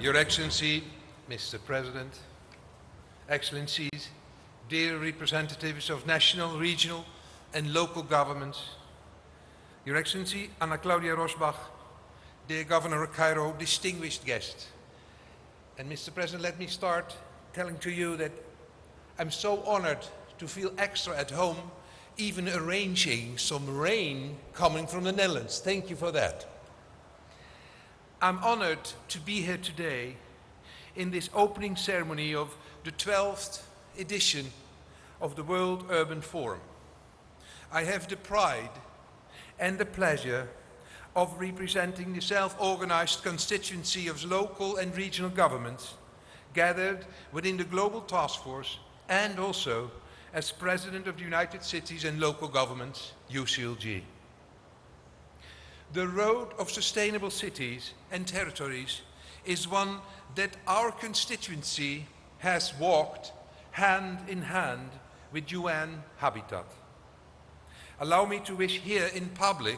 Your Excellency, Mr. President, Excellencies, dear representatives of national, regional and local governments, Your Excellency Anna Claudia Rosbach, dear Governor of Cairo, distinguished guests. And Mr. President, let me start telling to you that I'm so honored to feel extra at home, even arranging some rain coming from the Netherlands. Thank you for that. I'm honored to be here today in this opening ceremony of the 12th edition of the World Urban Forum. I have the pride and the pleasure of representing the self-organized constituency of local and regional governments gathered within the Global Task Force and also as President of the United Cities and Local Governments, UCLG. The road of sustainable cities and territories is one that our constituency has walked hand in hand with UN Habitat. Allow me to wish here in public,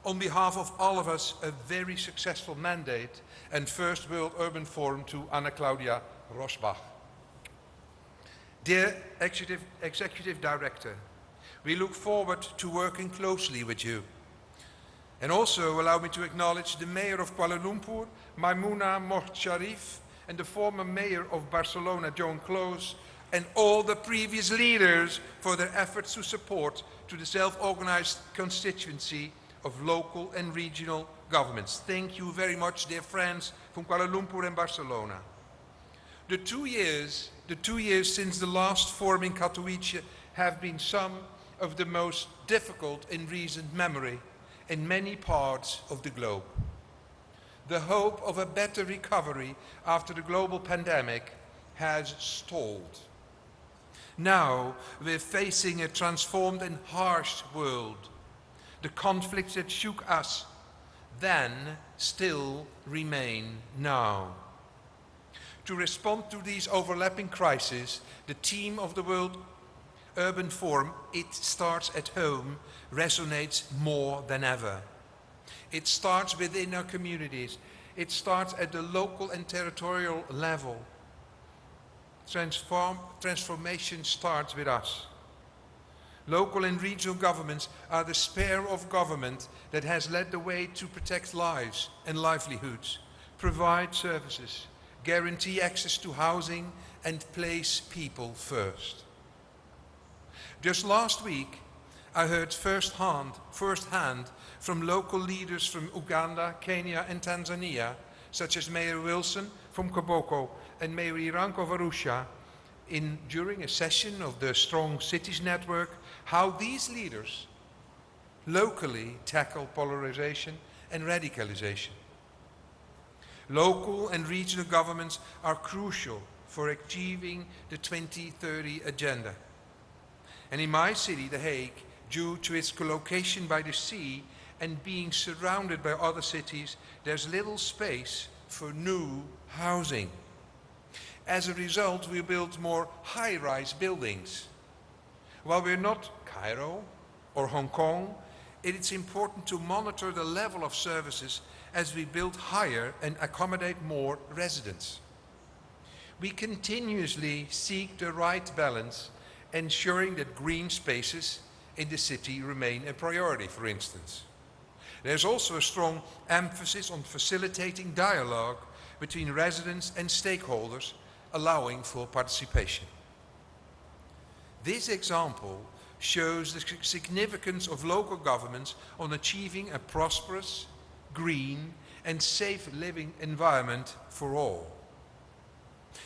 on behalf of all of us, a very successful mandate and first World Urban Forum to Anna Claudia Rosbach. Dear Executive Director, we look forward to working closely with you. And also allow me to acknowledge the Mayor of Kuala Lumpur, Maimouna Morsharif, and the former Mayor of Barcelona, Joan Clos, and all the previous leaders for their efforts to support to the self-organized constituency of local and regional governments. Thank you very much, dear friends from Kuala Lumpur and Barcelona. The two years since the last forum in Katowice have been some of the most difficult in recent memory in many parts of the globe. The hope of a better recovery after the global pandemic has stalled. Now we're facing a transformed and harsh world. The conflicts that shook us then still remain now. To respond to these overlapping crises, the theme of the World Urban Forum, "It starts at home," resonates more than ever. It starts within our communities. It starts at the local and territorial level. Transformation starts with us. Local and regional governments are the sphere of government that has led the way to protect lives and livelihoods, provide services, guarantee access to housing, and place people first. Just last week, I heard firsthand from local leaders from Uganda, Kenya, and Tanzania, such as Mayor Wilson from Koboko and Mayor Iranko of Arusha, during a session of the Strong Cities Network, how these leaders locally tackle polarization and radicalization. Local and regional governments are crucial for achieving the 2030 agenda. And in my city, The Hague, due to its location by the sea and being surrounded by other cities, there's little space for new housing. As a result, we build more high-rise buildings. While we're not Cairo or Hong Kong, it's important to monitor the level of services as we build higher and accommodate more residents. We continuously seek the right balance, ensuring that green spaces in the city remain a priority, for instance. There's also a strong emphasis on facilitating dialogue between residents and stakeholders, allowing for participation. This example shows the significance of local governments on achieving a prosperous, green, and safe living environment for all.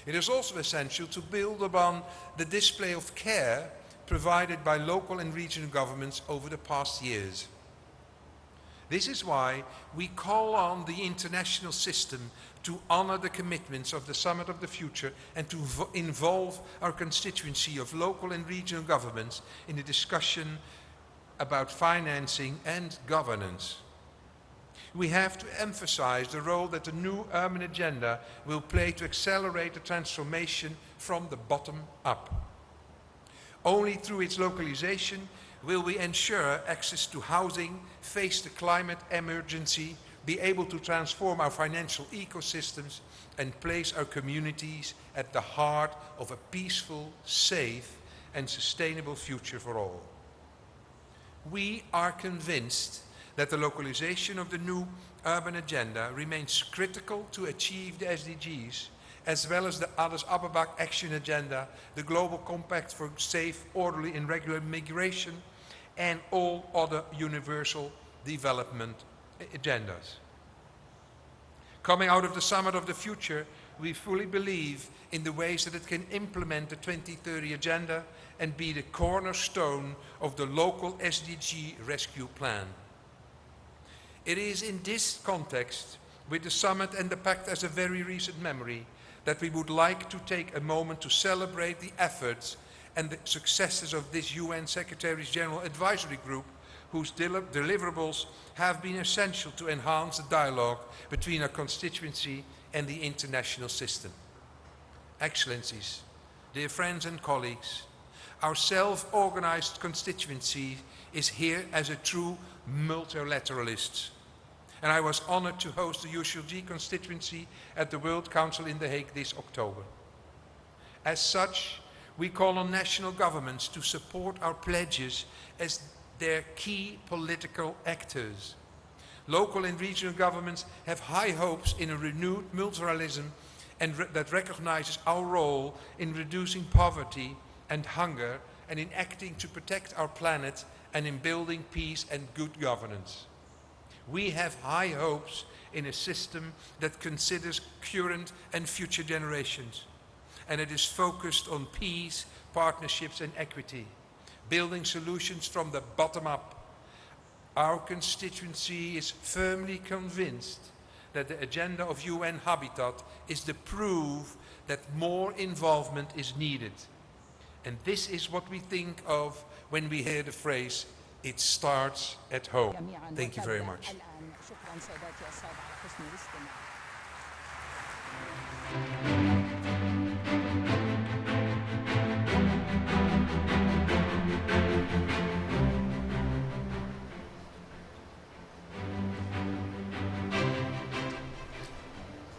It is also essential to build upon the display of care provided by local and regional governments over the past years. This is why we call on the international system to honor the commitments of the Summit of the Future and to involve our constituency of local and regional governments in the discussion about financing and governance. We have to emphasize the role that the new urban agenda will play to accelerate the transformation from the bottom up. Only through its localization will we ensure access to housing, face the climate emergency, be able to transform our financial ecosystems and place our communities at the heart of a peaceful, safe and sustainable future for all. We are convinced that the localization of the new urban agenda remains critical to achieve the SDGs, as well as the Addis Ababa Action Agenda, the Global Compact for Safe, Orderly and Regular Migration, and all other universal development agendas. Coming out of the Summit of the Future, we fully believe in the ways that it can implement the 2030 Agenda and be the cornerstone of the local SDG rescue plan. It is in this context, with the Summit and the Pact as a very recent memory, that we would like to take a moment to celebrate the efforts and the successes of this UN Secretary General Advisory Group, whose deliverables have been essential to enhance the dialogue between our constituency and the international system. Excellencies, dear friends and colleagues, our self-organized constituency is here as a true multilateralist. And I was honored to host the USLG constituency at the World Council in The Hague this October. As such, we call on national governments to support our pledges as their key political actors. Local and regional governments have high hopes in a renewed multilateralism and that recognizes our role in reducing poverty and hunger and in acting to protect our planet and in building peace and good governance. We have high hopes in a system that considers current and future generations, and it is focused on peace, partnerships and equity, building solutions from the bottom up. Our constituency is firmly convinced that the agenda of UN Habitat is the proof that more involvement is needed. And this is what we think of when we hear the phrase, it starts at home. Thank you very much.